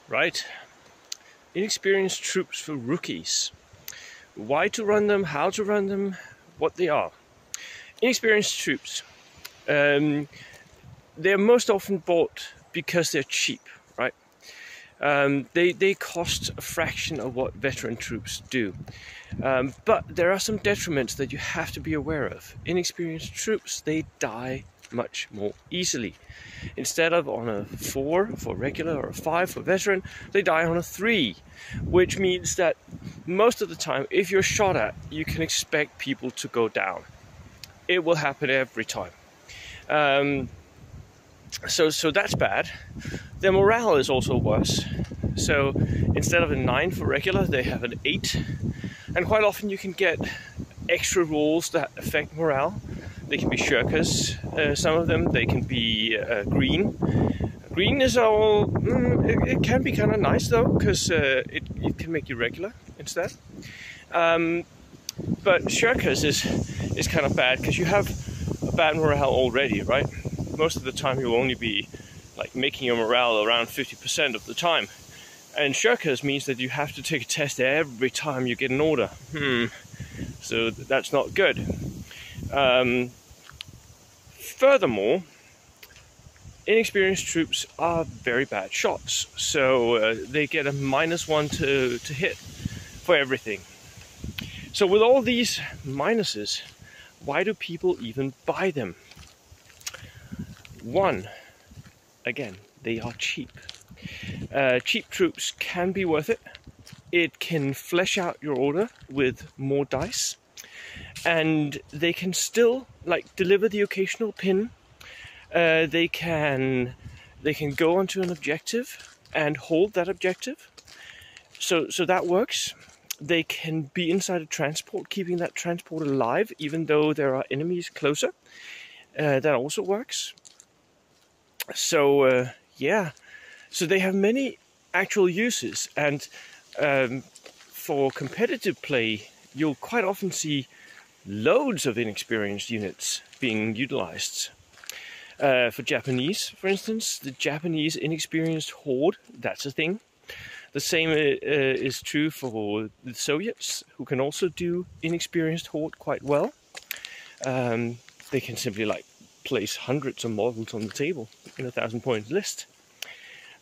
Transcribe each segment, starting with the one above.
Right? Inexperienced troops for rookies. Why to run them, how to run them, what they are. Inexperienced troops. They're most often bought because they're cheap, right? They cost a fraction of what veteran troops do. But there are some detriments that you have to be aware of. Inexperienced troops, they die much more easily. Instead of on a 4 for regular or a 5 for veteran, they die on a 3, which means that most of the time, if you're shot at, you can expect people to go down. It will happen every time. So that's bad. Their morale is also worse. So instead of a 9 for regular, they have an 8. And quite often you can get extra rules that affect morale. They can be shirkers, some of them. They can be green. Green is all... it can be kind of nice though, because it can make you regular instead. But shirkers is kind of bad, because you have a bad morale already, right? Most of the time you'll only be like making your morale around 50% of the time. And shirkers means that you have to take a test every time you get an order. So that's not good. Furthermore, inexperienced troops are very bad shots. So they get a -1 to hit for everything. So with all these minuses, why do people even buy them? One, again, they are cheap. Cheap troops can be worth it. It can flesh out your order with more dice, and they can still deliver the occasional pin. They can go onto an objective and hold that objective. So that works. They can be inside a transport, keeping that transport alive, even though there are enemies closer. That also works. So yeah, so they have many actual uses, and for competitive play, you'll quite often see loads of inexperienced units being utilized. For Japanese, for instance, the Japanese inexperienced horde, that's a thing. The same is true for the Soviets, who can also do inexperienced horde quite well. They can simply place hundreds of models on the table in a 1,000-point list.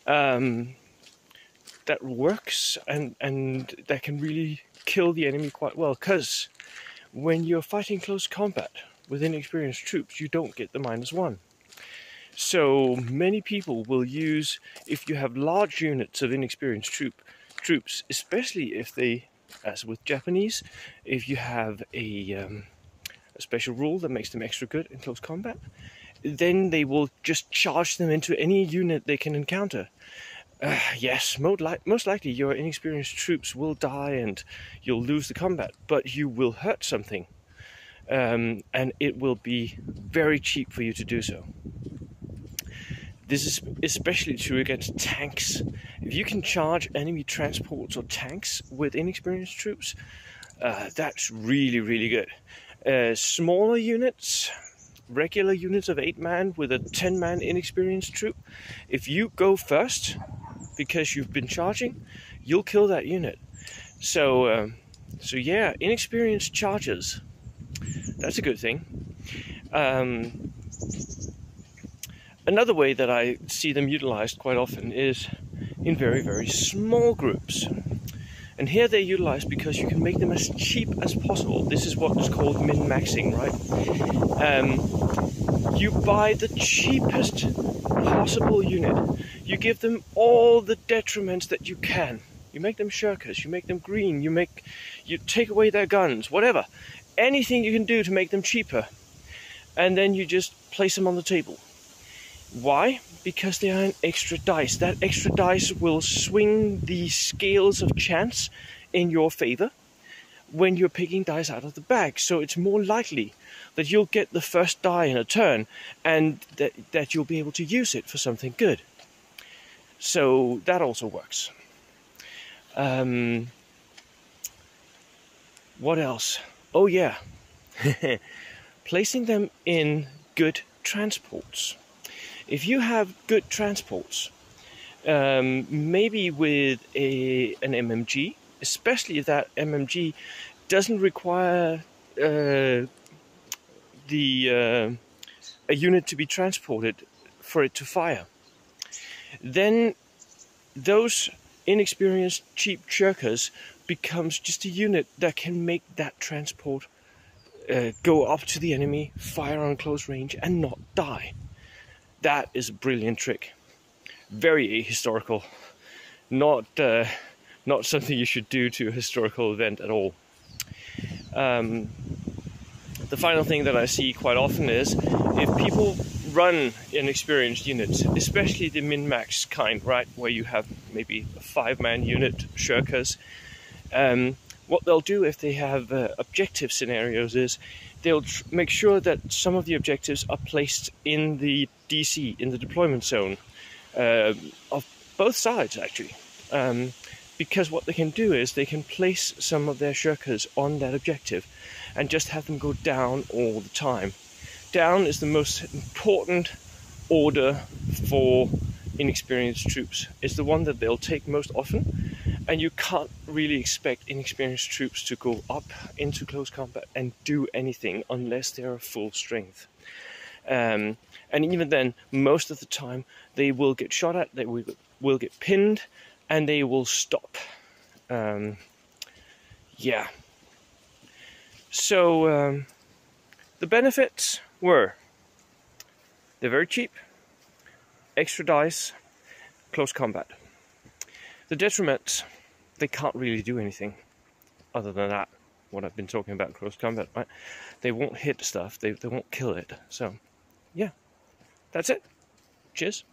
That works, and that can really kill the enemy quite well, because when you're fighting close combat with inexperienced troops, you don't get the -1. So many people will use, if you have large units of inexperienced troops, especially if they, as with Japanese, if you have a special rule that makes them extra good in close combat, then they will just charge them into any unit they can encounter. Yes, most likely your inexperienced troops will die and you'll lose the combat, but you will hurt something, and it will be very cheap for you to do so. This is especially true against tanks. If you can charge enemy transports or tanks with inexperienced troops, that's really, really good. Smaller units, regular units of 8-man with a 10-man inexperienced troop, if you go first because you've been charging, you'll kill that unit. So yeah, inexperienced chargers, that's a good thing. Another way that I see them utilized quite often is in very, very small groups. And here they're utilized because you can make them as cheap as possible. This is what is called min-maxing, right? You buy the cheapest possible unit. You give them all the detriments that you can. You make them shirkers, you make them green, you take away their guns, whatever. Anything you can do to make them cheaper. And then you just place them on the table. Why? Because they are an extra dice. That extra dice will swing the scales of chance in your favor when you're picking dice out of the bag. So it's more likely that you'll get the first die in a turn, and that you'll be able to use it for something good. So that also works. What else? Oh yeah, placing them in good transports. If you have good transports, maybe with an MMG, especially if that MMG doesn't require a unit to be transported for it to fire. Then those inexperienced cheap shirkers becomes just a unit that can make that transport go up to the enemy, fire on close range, and not die. That is a brilliant trick. Very ahistorical. Not something you should do to a historical event at all. The final thing that I see quite often is if people run inexperienced units, especially the min-max kind, right, where you have maybe a 5-man unit shirkers, what they'll do if they have objective scenarios is they'll make sure that some of the objectives are placed in the DC, in the deployment zone, of both sides actually. Because what they can do is they can place some of their shirkers on that objective and just have them go down all the time. Down is the most important order for inexperienced troops. It's the one that they'll take most often, and you can't really expect inexperienced troops to go up into close combat and do anything unless they're full strength. And even then, most of the time, they will get shot at, they will get pinned, and they will stop. Yeah. So the benefits were they're very cheap, extra dice, close combat. The detriments, they can't really do anything other than that, what I've been talking about, close combat, right? They won't hit stuff, they won't kill it. So, yeah, that's it. Cheers.